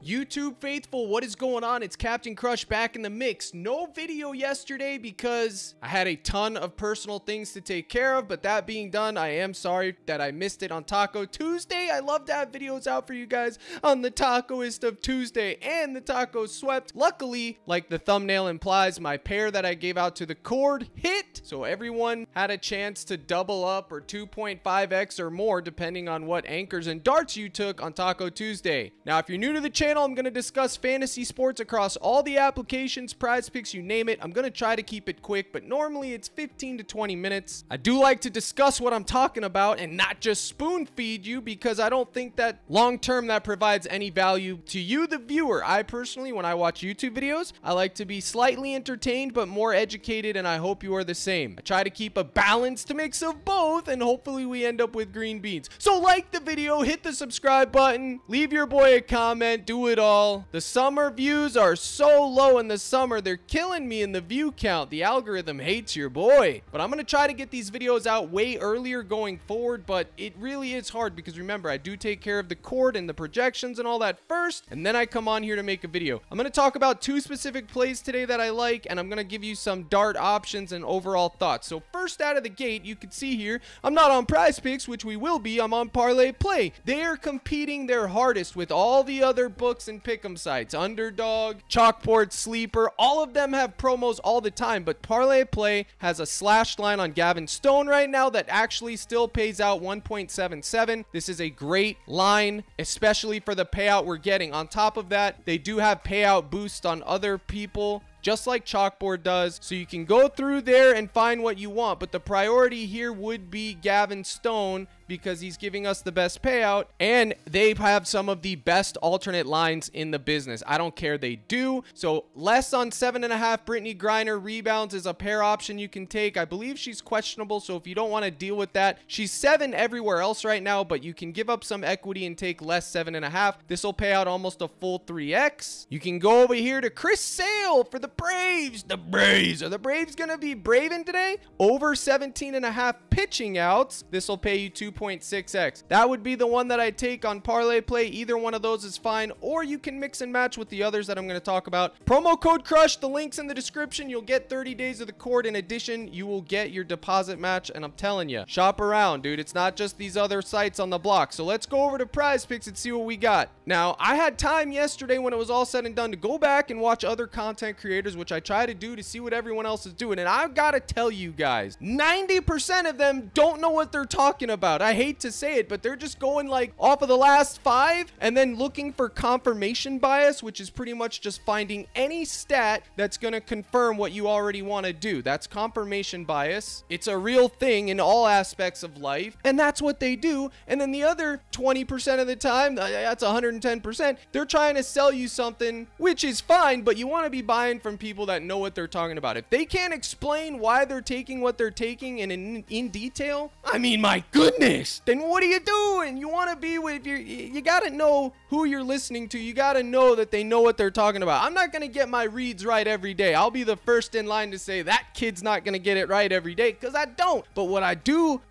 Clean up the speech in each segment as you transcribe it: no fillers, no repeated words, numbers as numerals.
YouTube faithful, what is going on? It's Captain Crush back in the mix. No video yesterday because I had a ton of personal things to take care of, but that being done, I am sorry that I missed it on Taco Tuesday. I love to have videos out for you guys on the tacoist of Tuesday and the taco swept. Luckily, like the thumbnail implies, my pair that I gave out to the cord hit, so everyone had a chance to double up or 2.5x or more depending on what anchors and darts you took on Taco Tuesday. Now, if you're new to the channel, I'm going to discuss fantasy sports across all the applications, PrizePicks, you name it. I'm going to try to keep it quick, but normally it's 15 to 20 minutes. I do like to discuss what I'm talking about and not just spoon feed you, because I don't think that long term that provides any value to you, the viewer. I personally, when I watch YouTube videos, I like to be slightly entertained but more educated, and I hope you are the same. I try to keep a balanced mix of both, and hopefully we end up with green beans. So like the video, hit the subscribe button, leave your boy a comment, do it all. The summer views are so low in the summer, they're killing me in the view count. The algorithm hates your boy. But I'm gonna try to get these videos out way earlier going forward, but it really is hard because remember, I do take care of the cord and the projections and all that first, and then I come on here to make a video. I'm gonna talk about two specific plays today that I like, and I'm gonna give you some dart options and overall thoughts. So first out of the gate, you can see here, I'm not on PrizePicks, which we will be. I'm on Parlay Play. They are competing their hardest with all the other books and pick'em sites. Underdog, Chalkboard, Sleeper, all of them have promos all the time, but Parlay Play has a slashed line on Gavin Stone right now that actually still pays out 1.77. This is a great line, especially for the payout we're getting. On top of that, they do have payout boost on other people, just like Chalkboard does, so you can go through there and find what you want. But the priority here would be Gavin Stone because he's giving us the best payout, and they have some of the best alternate lines in the business. I don't care, they do. So less on 7.5. Brittany Griner rebounds is a pair option you can take. I believe she's questionable, so if you don't want to deal with that, she's 7 everywhere else right now, but you can give up some equity and take less 7.5. This will pay out almost a full 3x. You can go over here to Chris Sale for the Braves. The Braves. Are the Braves going to be braving today? Over 17.5 pitching outs. This will pay you 2.6x. That would be the one that I take on Parlay Play. Either one of those is fine, or you can mix and match with the others that I'm going to talk about. Promo code CRUSH, the link's in the description. You'll get 30 days of the cord. In addition, you will get your deposit match, and I'm telling you, shop around, dude. It's not just these other sites on the block. So let's go over to PrizePicks and see what we got. Now, I had time yesterday when it was all said and done to go back and watch other content creators, which I try to do to see what everyone else is doing, and I've got to tell you guys, 90% of them don't know what they're talking about. I hate to say it, but they're just going like off of the last 5 and then looking for confirmation bias, which is pretty much just finding any stat that's going to confirm what you already want to do. That's confirmation bias. It's a real thing in all aspects of life, and that's what they do. And then the other 20% of the time, that's 110%, they're trying to sell you something, which is fine, but you want to be buying from people that know what they're talking about. If they can't explain why they're taking what they're taking and in detail, I mean, my goodness, then what are you doing? You want to be with you got to know who you're listening to. You got to know that they know what they're talking about. I'm not going to get my reads right every day. I'll be the first in line to say that kid's not going to get it right every day, because I don't. But what I do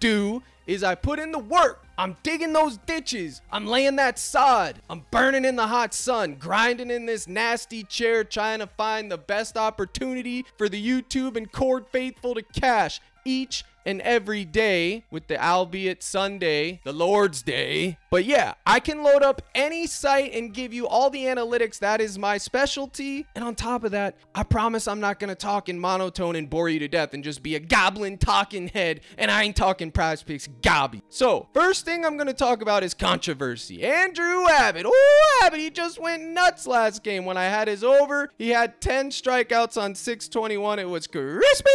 is I put in the work. I'm digging those ditches. I'm laying that sod. I'm burning in the hot sun, grinding in this nasty chair, trying to find the best opportunity for the YouTube and cord faithful to cash each and every day, with the albeit Sunday, the Lord's Day. But yeah, I can load up any site and give you all the analytics. That is my specialty. And on top of that, I promise I'm not going to talk in monotone and bore you to death and just be a goblin talking head. And I ain't talking PrizePicks gobby. So first thing I'm going to talk about is controversy. Andrew Abbott. Oh, Abbott, he just went nuts last game. When I had his over, he had 10 strikeouts on 621. It was crispy.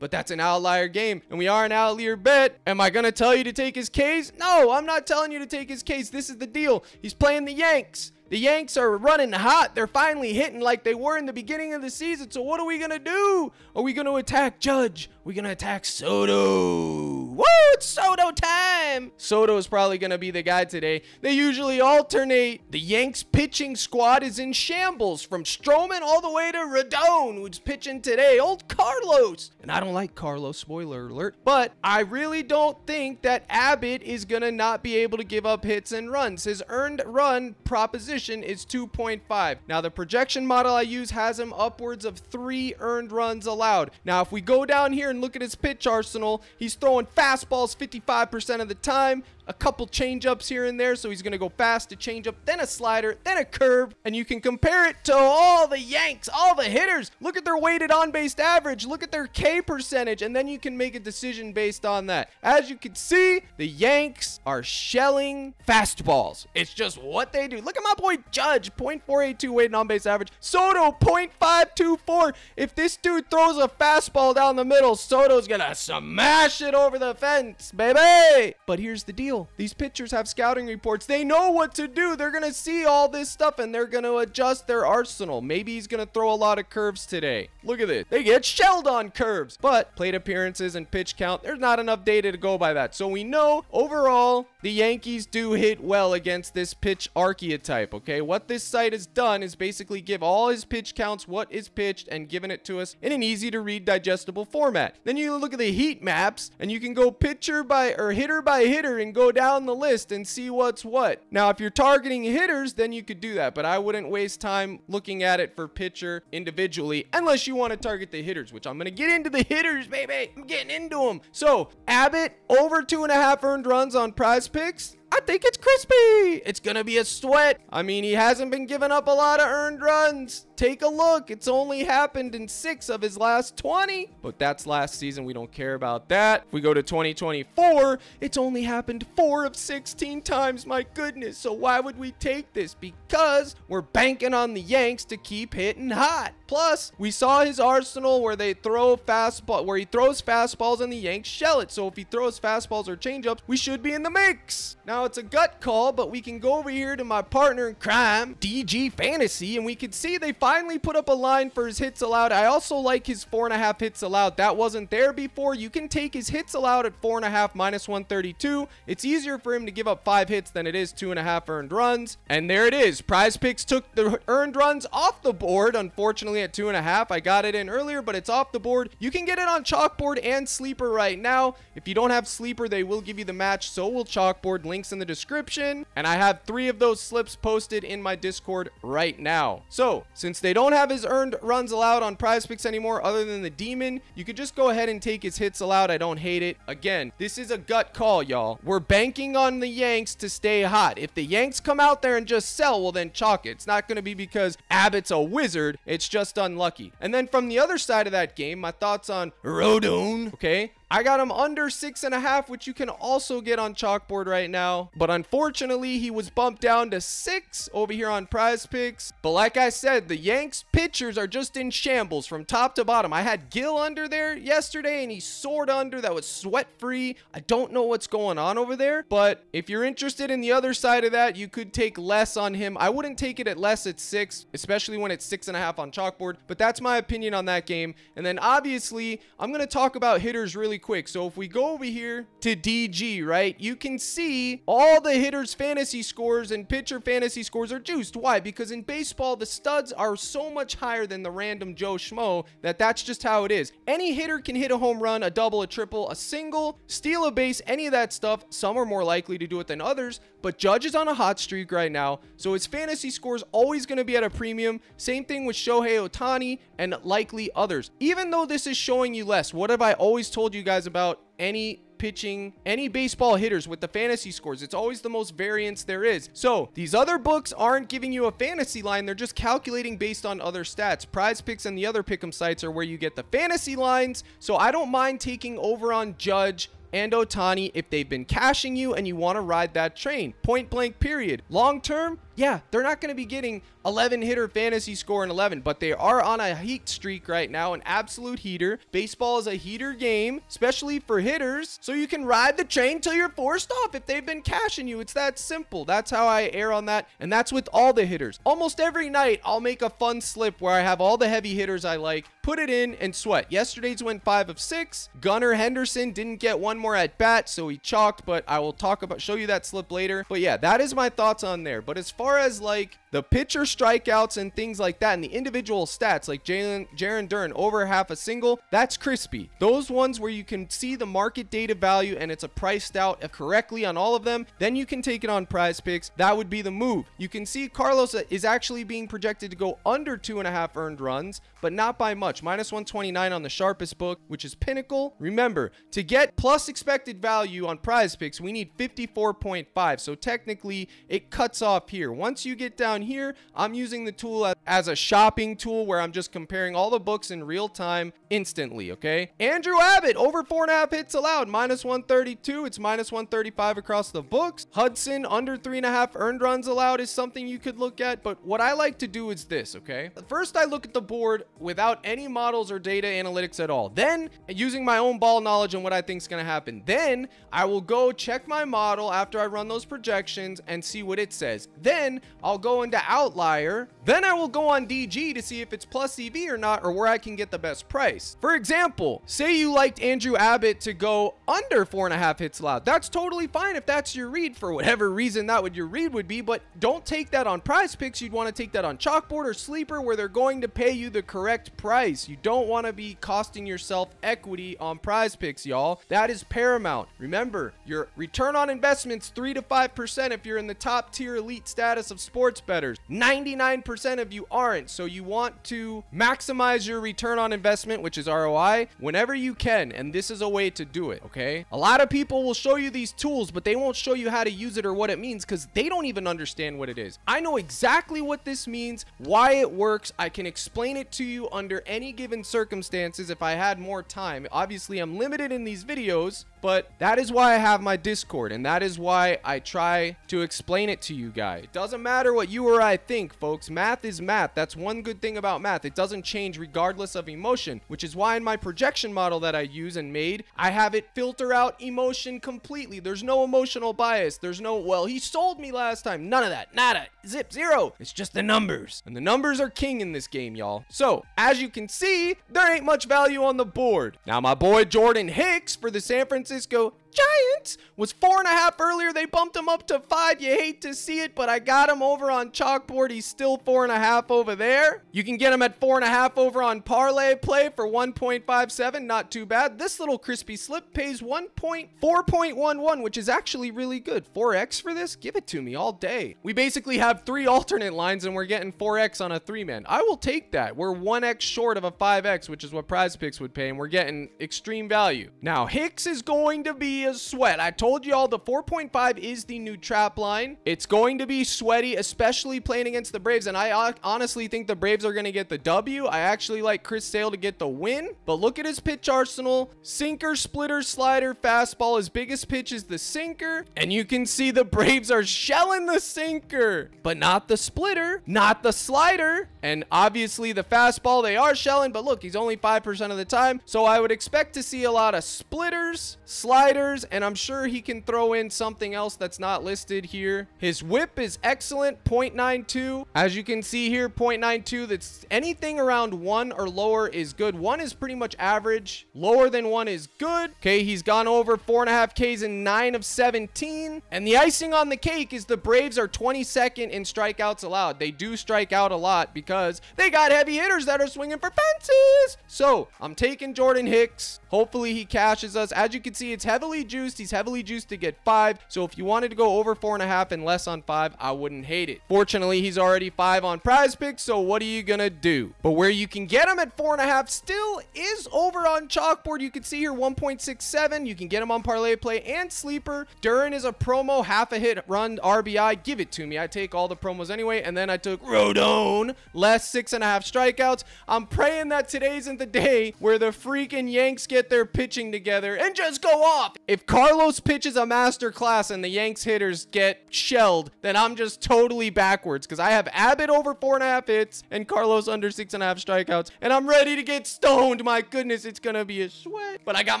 But that's an outlier game, and we are an outlier bet. Am I gonna tell you to take his Ks? No, I'm not telling you to take his Ks. This is the deal. He's playing the Yanks. The Yanks are running hot. They're finally hitting like they were in the beginning of the season. So what are we going to do? Are we going to attack Judge? Are we going to attack Soto? Woo! it's Soto time. Soto is probably going to be the guy today. They usually alternate. The Yanks pitching squad is in shambles from Stroman all the way to Rodon, who's pitching today. Old Carlos. And I don't like Carlos, spoiler alert. But I really don't think that Abbott is going to not be able to give up hits and runs. His earned run proposition is 2.5. Now, the projection model I use has him upwards of 3 earned runs allowed. Now, if we go down here and look at his pitch arsenal, he's throwing fastballs 55% of the time, a couple changeups here and there, so he's going to go fast to changeup, then a slider, then a curve, and you can compare it to all the Yanks, all the hitters. Look at their weighted on-base average, look at their K percentage, and then you can make a decision based on that. As you can see, the Yanks are shelling fastballs. It's just what they do. Look at my boy Judge, .482 weighted on-base average. Soto, .524. If this dude throws a fastball down the middle, Soto's going to smash it over the fence, baby. But here's the deal. These pitchers have scouting reports. They know what to do. They're going to see all this stuff and they're going to adjust their arsenal. Maybe he's going to throw a lot of curves today. Look at this. They get shelled on curves. But plate appearances and pitch count, there's not enough data to go by that. So we know overall the Yankees do hit well against this pitch archetype, okay? What this site has done is basically give all his pitch counts, what is pitched, and given it to us in an easy to read, digestible format. Then you look at the heat maps and you can go pitcher by or hitter by hitter and go down the list and see what's what. Now, if you're targeting hitters, then you could do that, but I wouldn't waste time looking at it for pitcher individually unless you want to target the hitters, which I'm going to get into the hitters, baby. I'm getting into them. So, Abbott, over 2.5 earned runs on PrizePicks. I think it's crispy. It's going to be a sweat. I mean, he hasn't been giving up a lot of earned runs. Take a look. It's only happened in 6 of his last 20. But that's last season. We don't care about that. If we go to 2024, it's only happened 4 of 16 times. My goodness. So why would we take this? Because we're banking on the Yanks to keep hitting hot. Plus, we saw his arsenal where they throw fastball, where he throws fastballs and the Yanks shell it. So if he throws fastballs or changeups, we should be in the mix. Now, it's a gut call, but we can go over here to my partner in crime, DG Fantasy, and we can see they finally put up a line for his hits allowed. I also like his 4.5 hits allowed. That wasn't there before. You can take his hits allowed at 4.5 minus 132. It's easier for him to give up 5 hits than it is 2.5 earned runs. And there it is. PrizePicks took the earned runs off the board, unfortunately, at 2.5. I got it in earlier, but it's off the board. You can get it on Chalkboard and Sleeper right now. If you don't have Sleeper, they will give you the match. So will Chalkboard. Links in the description, and I have 3 of those slips posted in my Discord right now. So since they don't have his earned runs allowed on PrizePicks anymore other than the demon, you could just go ahead and take his hits allowed. I don't hate it. Again, this is a gut call, y'all. We're banking on the Yanks to stay hot. If the Yanks come out there and just sell, well, then chalk it. It's not going to be because Abbott's a wizard. It's just unlucky. And then from the other side of that game, my thoughts on Rodon, okay? I got him under 6.5, which you can also get on Chalkboard right now. But unfortunately, he was bumped down to 6 over here on PrizePicks. But like I said, the Yanks pitchers are just in shambles from top to bottom. I had Gill under there yesterday, and he soared under. That was sweat-free. I don't know what's going on over there. But if you're interested in the other side of that, you could take less on him. I wouldn't take it at less at 6, especially when it's 6.5 on Chalkboard. But that's my opinion on that game. And then obviously, I'm going to talk about hitters really quick. So if we go over here to DG, right, you can see all the hitters fantasy scores and pitcher fantasy scores are juiced. Why? Because in baseball, the studs are so much higher than the random Joe Schmo that's just how it is. Any hitter can hit a home run, a double, a triple, a single, steal a base, any of that stuff. Some are more likely to do it than others, but Judge is on a hot streak right now, so his fantasy score is always going to be at a premium. Same thing with Shohei Ohtani and likely others. Even though this is showing you less, what have I always told you guys about any pitching, any baseball hitters with the fantasy scores? It's always the most variance there is. So these other books aren't giving you a fantasy line. They're just calculating based on other stats. PrizePicks and the other pick'em sites are where you get the fantasy lines. So I don't mind taking over on Judge and Ohtani if they've been cashing you and you want to ride that train. Point blank, period. Long term, yeah, they're not going to be getting 11 hitter fantasy score in 11, but they are on a heat streak right now, an absolute heater. Baseball is a heater game, especially for hitters, so you can ride the train till you're forced off if they've been cashing you. It's that simple. That's how I err on that, and that's with all the hitters. Almost every night, I'll make a fun slip where I have all the heavy hitters I like, put it in, and sweat. Yesterday's went 5 of 6. Gunnar Henderson didn't get one more at bat, so he chalked, but I will show you that slip later. But yeah, that is my thoughts on there. But as far as like the pitcher strikeouts and things like that, and the individual stats like Jarren Duran over half a single, that's crispy. Those ones where you can see the market data value and it's priced out correctly on all of them, then you can take it on PrizePicks. That would be the move. You can see Carlos is actually being projected to go under 2.5 earned runs, but not by much. -129 on the sharpest book, which is Pinnacle. Remember, to get plus expected value on PrizePicks, we need 54.5. So technically, it cuts off here. Once you get down here, I'm using the tool as a shopping tool where I'm just comparing all the books in real time instantly, okay? Andrew Abbott, over 4.5 hits allowed, -132. It's -135 across the books. Hudson, under 3.5 earned runs allowed is something you could look at, but what I like to do is this, okay? First, I look at the board without any models or data analytics at all. Then, using my own ball knowledge and what I think is going to happen. Then, I will go check my model after I run those projections and see what it says. Then, I'll go into Outlier. Then, I will go on DG to see if it's plus EV or not, or where I can get the best price. For example, say you liked Andrew Abbott to go under 4.5 hits allowed. That's totally fine if that's your read for whatever reason that would your read would be, but don't take that on PrizePicks. You'd want to take that on Chalkboard or Sleeper where they're going to pay you the correct price. You don't want to be costing yourself equity on PrizePicks, y'all. That is paramount. Remember, your return on investment's 3 to 5% if you're in the top tier elite status of sports bettors. 99% of you aren't, so you want to maximize your return on investment, which is ROI, whenever you can, and this is a way to do it, okay? A lot of people will show you these tools, but they won't show you how to use it or what it means because they don't even understand what it is. I know exactly what this means, why it works. I can explain it to you under any given circumstances if I had more time. Obviously, I'm limited in these videos, but that is why I have my Discord, and that is why I try to explain it to you guys. It doesn't matter what you or I think, folks. Math is math. That's one good thing about math. It doesn't change regardless of emotion, which is why in my projection model that I use and made, I have it filter out emotion completely. There's no emotional bias. There's no, well, he sold me last time. None of that. Nada. Zip. Zero. It's just the numbers. And the numbers are king in this game, y'all. So, as you can see, there ain't much value on the board. Now, my boy Jordan Hicks for the San Francisco Giants was 4.5 earlier. They bumped him up to 5. You hate to see it, but I got him over on Chalkboard. He's still 4.5 over there. You can get him at 4.5 over on Parlay Play for 1.57. Not too bad. This little crispy slip pays 4.11, which is actually really good. 4x for this? Give it to me all day. We basically have 3 alternate lines and we're getting 4x on a 3-man. I will take that. We're 1x short of a 5x, which is what PrizePicks would pay, and we're getting extreme value. Now, Hicks is going to be a sweat. I told y'all the 4.5 is the new trap line. It's going to be sweaty, especially playing against the Braves, and I honestly think the Braves are going to get the W. I actually like Chris Sale to get the win, but look at his pitch arsenal. Sinker, splitter, slider, fastball. His biggest pitch is the sinker, and you can see the Braves are shelling the sinker, but not the splitter, not the slider, and obviously the fastball they are shelling, but look, he's only 5% of the time, so I would expect to see a lot of splitters, sliders, and I'm sure he can throw in something else that's not listed here. His whip is excellent, 0.92. As you can see here, 0.92. That's anything around 1 or lower is good. 1 is pretty much average. Lower than 1 is good. Okay, he's gone over 4.5 Ks in 9 of 17. And the icing on the cake is the Braves are 22nd in strikeouts allowed. They do strike out a lot because they got heavy hitters that are swinging for fences. So I'm taking Jordan Hicks. Hopefully he cashes us. As you can see, it's heavily juiced. He's heavily juiced to get 5. So if you wanted to go over 4.5 and less on 5, I wouldn't hate it. Fortunately, he's already 5 on PrizePicks. So what are you going to do? But where you can get him at 4.5 still is over on Chalkboard. You can see here 1.67. You can get him on Parlay Play and Sleeper. Duran is a promo, half a hit run RBI. Give it to me. I take all the promos anyway. And then I took Rodon, less 6.5 strikeouts. I'm praying that today isn't the day where the freaking Yanks get their pitching together and just go off. If Carlos pitches a master class and the Yanks hitters get shelled, then I'm just totally backwards because I have Abbott over 4.5 hits and Carlos under 6.5 strikeouts, and I'm ready to get stoned. My goodness, it's gonna be a sweat. But I got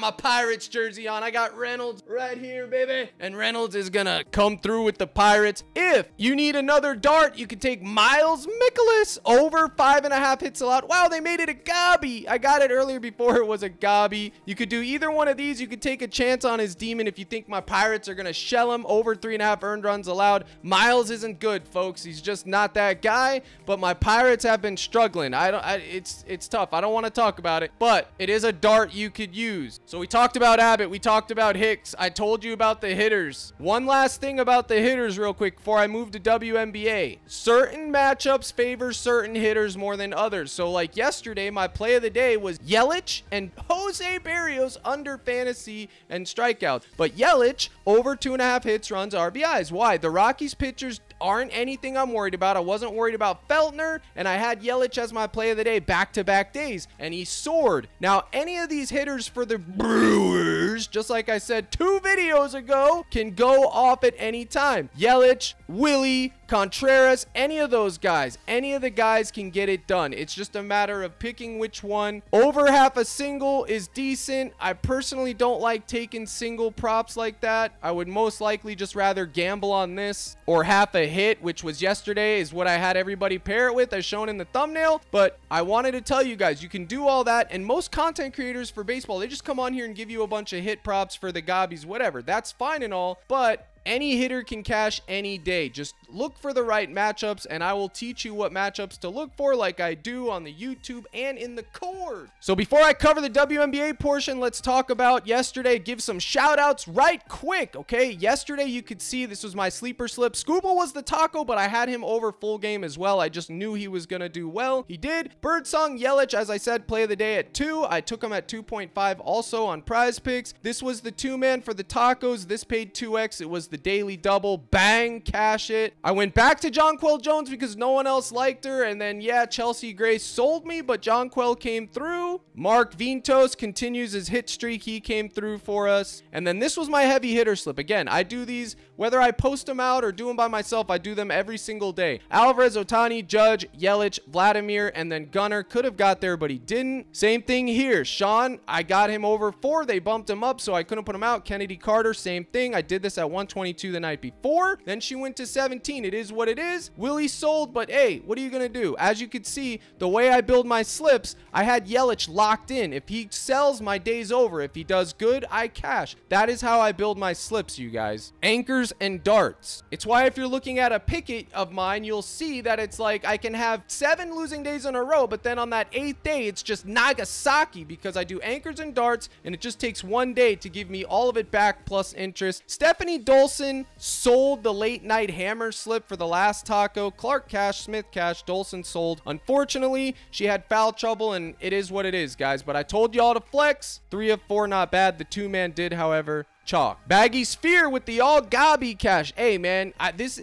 my Pirates jersey on. I got Reynolds right here, baby, and Reynolds is gonna come through with the Pirates. If you need another dart, you can take Miles Mikolas over 5.5 hits allowed. Wow, they made it a gobby. I got it earlier before it was a gobby. You could do either one of these. You could take a chance on on his demon if you think my Pirates are going to shell him. Over 3.5 earned runs allowed. Miles isn't good, folks. He's just not that guy, but my Pirates have been struggling. It's tough. I don't want to talk about it, but it is a dart you could use. So we talked about Abbott. We talked about Hicks. I told you about the hitters. One last thing about the hitters real quick before I move to WNBA. Certain matchups favor certain hitters more than others. So like yesterday, my play of the day was Yelich and Jose Barrios under fantasy and strikeouts. But Yelich over 2.5 hits, runs, RBIs. Why? The Rockies pitchers aren't anything I'm worried about. I wasn't worried about Feltner, and I had Yelich as my play of the day back-to-back days, and he soared. Now, any of these hitters for the Brewers, just like I said 2 videos ago, can go off at any time. Yelich, Willie, Contreras, any of those guys, any of the guys can get it done. It's just a matter of picking which one. Over half a single is decent. I personally don't like taking single props like that. I would most likely just rather gamble on this, or half a hit, which was yesterday, is what I had everybody pair it with as shown in the thumbnail. But I wanted to tell you guys, you can do all that, and most content creators for baseball, they just come on here and give you a bunch of hit props for the gobbies, whatever. That's fine and all, but any hitter can cash any day. Just look for the right matchups, and I will teach you what matchups to look for like I do on the YouTube and in the cord. So before I cover the WNBA portion, let's talk about yesterday. Give some shout outs right quick, okay? Yesterday, you could see this was my sleeper slip. Scuba was the taco, but I had him over full game as well. I just knew he was going to do well. He did. Birdsong Yelich, as I said, play of the day at 2. I took him at 2.5 also on PrizePicks. This was the 2-man for the tacos. This paid 2x. It was the daily double. Bang, cash it. I went back to Jonquel Jones because no one else liked her, and then yeah, Chelsea Gray sold me, but Jonquel came through. Mark Vientos continues his hit streak. He came through for us. And then this was my heavy hitter slip. Again, I do these whether I post them out or do them by myself. I do them every single day. Alvarez, Ohtani, Judge, Yelich, Vladimir, and then Gunnar. Could have got there, but he didn't. Same thing here. Sean, I got him over 4. They bumped him up, so I couldn't put him out. Kennedy Carter, same thing. I did this at 122 the night before. Then she went to 17. It is what it is. Willie sold, but hey, what are you going to do? As you can see, the way I build my slips, I had Yelich locked in. If he sells, my day's over. If he does good, I cash. That is how I build my slips, you guys. Anchors and darts. It's why if you're looking at a picket of mine, you'll see that it's like I can have 7 losing days in a row, but then on that 8th day, it's just Nagasaki because I do anchors and darts, and it just takes 1 day to give me all of it back plus interest. Stephanie Dolson sold the late night hammer slip for the last taco. Clark cash, Smith cash, Dolson sold. Unfortunately, she had foul trouble, and it is what it is, guys. But I told y'all to flex. 3 of 4, not bad. The 2-man did, however, chalk. Baggy Sphere with the all Gobby cash. Hey, man,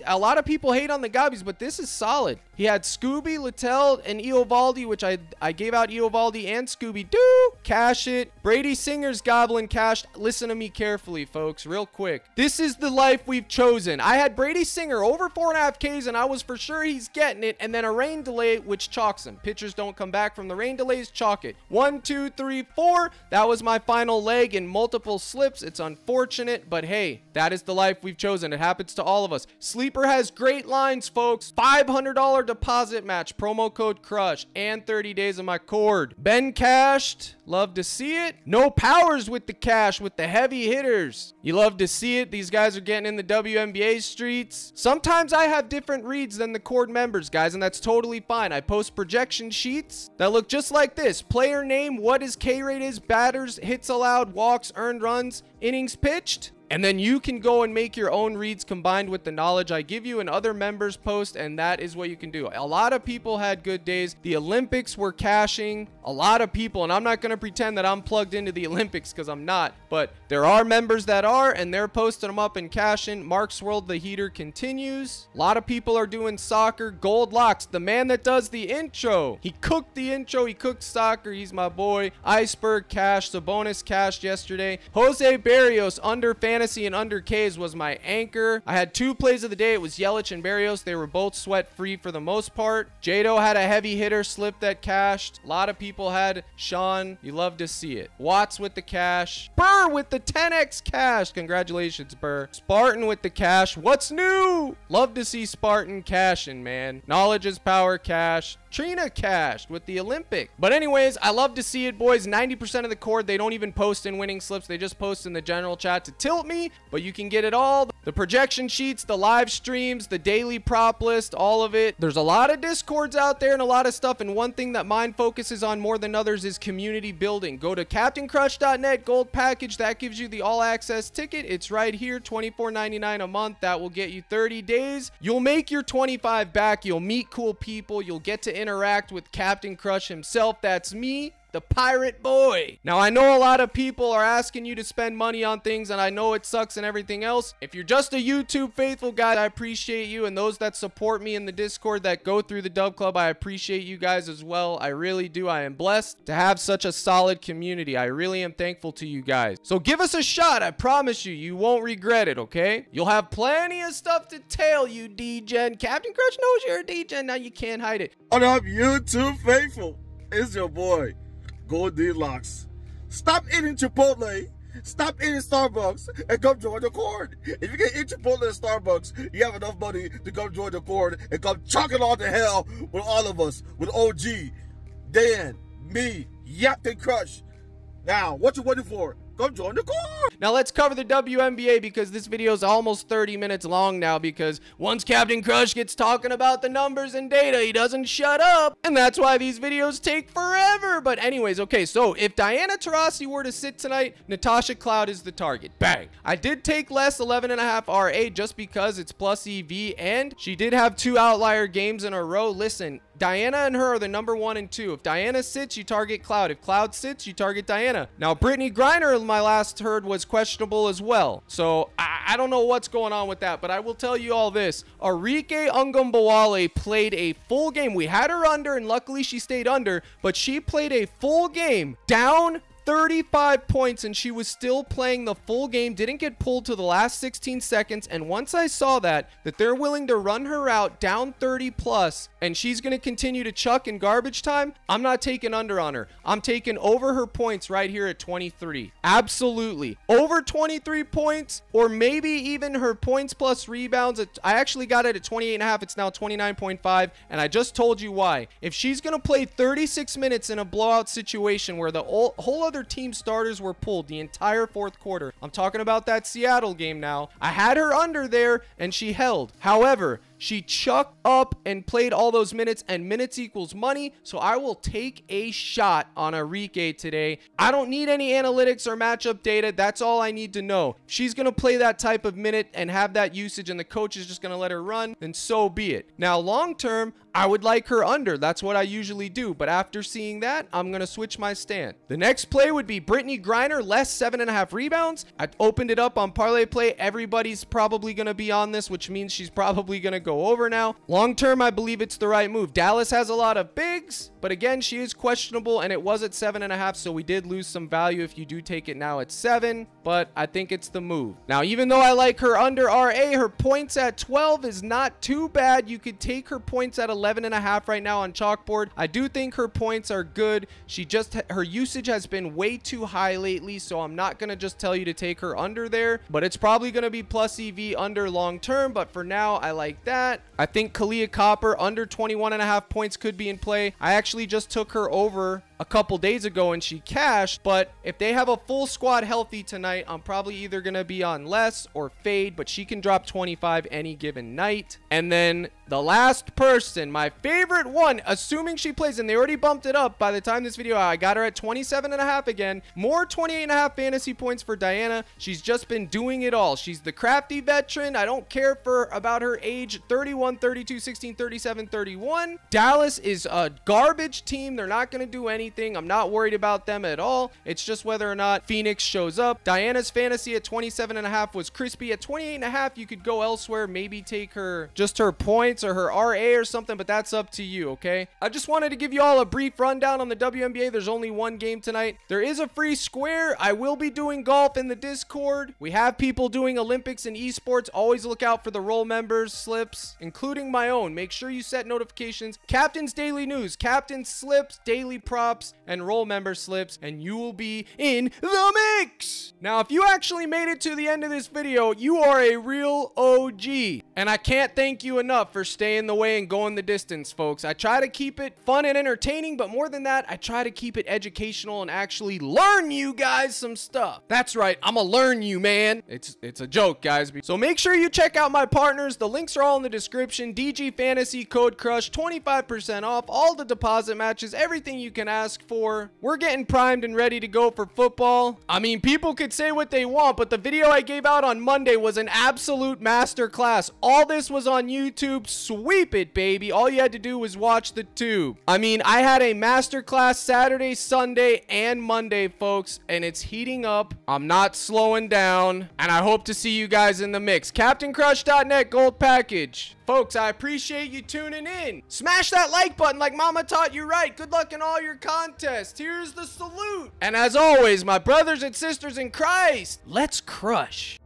a lot of people hate on the Gobbies, but this is solid. He had Scooby, Littell, and Eovaldi, which I gave out Eovaldi and Scooby-Doo. Cash it. Brady Singer's Goblin cashed. Listen to me carefully, folks, real quick. This is the life we've chosen. I had Brady Singer over 4.5 Ks, and I was for sure he's getting it, and then a rain delay, which chalks him. Pitchers don't come back from the rain delays, chalk it. 1, 2, 3, 4. That was my final leg in multiple slips. It's unfortunate, but hey, that is the life we've chosen. It happens to all of us. Sleeper has great lines, folks. $500 deposit match, promo code CRUSH, and 30 days of my cord. Ben cashed. Love to see it. No powers with the cash with the heavy hitters. You love to see it. These guys are getting in the WNBA streets. Sometimes I have different reads than the cord members, guys, and that's totally fine. I post projection sheets that look just like this. Player name, what his K rate is, batters, hits allowed, walks, earned runs, innings pitched. And then you can go and make your own reads combined with the knowledge I give you and other members post, and that is what you can do. A lot of people had good days. The Olympics were cashing. A lot of people, and I'm not going to pretend that I'm plugged into the Olympics because I'm not, but there are members that are, and they're posting them up and cashing. Mark's World, the heater continues. A lot of people are doing soccer. Gold Locks, the man that does the intro. He cooked the intro. He cooked soccer. He's my boy. Iceberg cash. Sabonis cashed yesterday. Jose Barrios under fantasy fantasy and under Ks was my anchor. I had 2 plays of the day. It was Yelich and Berrios. They were both sweat free for the most part. Jado had a heavy hitter slip that cashed. A lot of people had Sean. You love to see it. Watts with the cash. Burr with the 10x cash. Congratulations, Burr. Spartan with the cash. What's new? Love to see Spartan cashing, man. Knowledge is power cash. Trina cashed with the Olympic. But anyways, I love to see it, boys. 90% of the cord, they don't even post in winning slips. They just post in the general chat to tilt me, but you can get it all. The projection sheets, the live streams, the daily prop list, all of it. There's a lot of discords out there and a lot of stuff, and one thing that mine focuses on more than others is community building. Go to CaptainCrush.net gold package. That gives you the all access ticket. It's right here, $24.99 a month. That will get you 30 days. You'll make your 25 back. You'll meet cool people. You'll get to interact with Captain Crush himself. That's me, the pirate boy. Now, I know a lot of people are asking you to spend money on things, and I know it sucks and everything else. If you're just a YouTube faithful guy, I appreciate you, and those that support me in the Discord that go through the Dub Club, I appreciate you guys as well. I really do. I am blessed to have such a solid community. I really am thankful to you guys. So give us a shot. I promise you, you won't regret it, okay? You'll have plenty of stuff to tell you, D-Gen. Captain Crush knows you're a D-Gen. Now you can't hide it. What up, YouTube faithful? It's your boy, Goldilocks. Stop eating Chipotle, stop eating Starbucks, and come join the Cord. If you can eat Chipotle and Starbucks, you have enough money to come join the Cord and come chuck it on to hell with all of us, with OG, Dan, me, Captain Crush. Now, what you waiting for? Come join the Cord. Now let's cover the WNBA because this video is almost 30 minutes long now, because once Captain Crush gets talking about the numbers and data, he doesn't shut up, and that's why these videos take forever. But anyways, okay, so if Diana Taurasi were to sit tonight, Natasha Cloud is the target. Bang. I did take less 11.5 RA just because it's plus EV, and she did have 2 outlier games in a row. Listen, Diana and her are the number 1 and 2. If Diana sits, you target Cloud. If Cloud sits, you target Diana. Now, Brittany Griner, my last heard, was questionable as well. So I don't know what's going on with that, but I will tell you all this. Arike Ungambawale played a full game. We had her under, and luckily she stayed under, but she played a full game down 35 points, and she was still playing the full game, didn't get pulled to the last 16 seconds. And once I saw that they're willing to run her out down 30 plus, and she's going to continue to chuck in garbage time, I'm not taking under on her. I'm taking over her points right here at 23. Absolutely. Over 23 points, or maybe even her points plus rebounds. I actually got it at 28.5. It's now 29.5, and I just told you why. If she's going to play 36 minutes in a blowout situation where the whole other team starters were pulled the entire 4th quarter. I'm talking about that Seattle game now. I had her under there, and she held. However, she chucked up and played all those minutes, and minutes equals money, so I will take a shot on Arike today. I don't need any analytics or matchup data. That's all I need to know. If she's going to play that type of minute and have that usage, and the coach is just going to let her run, then so be it. Now, long term, I would like her under. That's what I usually do, but after seeing that, I'm going to switch my stand. The next play would be Brittany Griner, less 7.5 rebounds. I opened it up on Parlay Play. Everybody's probably going to be on this, which means she's probably going to go over now. Long term, I believe it's the right move. Dallas has a lot of bigs, but again, she is questionable, and it was at 7.5, so we did lose some value if you do take it now at 7, but I think it's the move. Now, even though I like her under RA, her points at 12 is not too bad. You could take her points at 11.5 right now on chalkboard. I do think her points are good. Her usage has been way too high lately, so I'm not going to just tell you to take her under there, but it's probably going to be plus EV under long term, but for now, I like that. I think Kalia Copper under 21.5 points could be in play. I actually just took her over a couple days ago and she cashed, but if they have a full squad healthy tonight, I'm probably either going to be on less or fade, but she can drop 25 any given night. And then the last person, my favorite one, assuming she plays, and they already bumped it up by the time this video, I got her at 27.5 again. More 28.5 fantasy points for Diana. She's just been doing it all. She's the crafty veteran. I don't care about her age. 31, 32, 16, 37, 31. Dallas is a garbage team. They're not going to do anything. anything. I'm not worried about them at all. It's just whether or not Phoenix shows up. Diana's fantasy at 27.5 was crispy. At 28.5, you could go elsewhere, maybe take her just her points or her RA or something, but that's up to you, okay? I just wanted to give you all a brief rundown on the WNBA. There's only one game tonight. There is a free square. I will be doing golf in the Discord. We have people doing Olympics and esports. Always look out for the role members slips, including my own. Make sure you set notifications. Captain's daily news, captain slips, daily props, and role member slips, and you will be in the mix. Now, if you actually made it to the end of this video, you are a real OG. And I can't thank you enough for staying the way and going the distance, folks. I try to keep it fun and entertaining, but more than that, I try to keep it educational and actually learn you guys some stuff. That's right, I'ma learn you, man. It's a joke, guys. So make sure you check out my partners. The links are all in the description. DG Fantasy, code CRUSH, 25% off, all the deposit matches, everything you can ask for. We're getting primed and ready to go for football. I mean, people could say what they want, but the video I gave out on Monday was an absolute masterclass. All this was on YouTube. Sweep it, baby. All you had to do was watch the tube. I mean, I had a masterclass Saturday, Sunday, and Monday, folks, and it's heating up. I'm not slowing down, and I hope to see you guys in the mix. CaptainCrush.net gold package. Folks, I appreciate you tuning in. Smash that like button like mama taught you right. Good luck in all your contests. Here's the salute. And as always, my brothers and sisters in Christ, let's crush.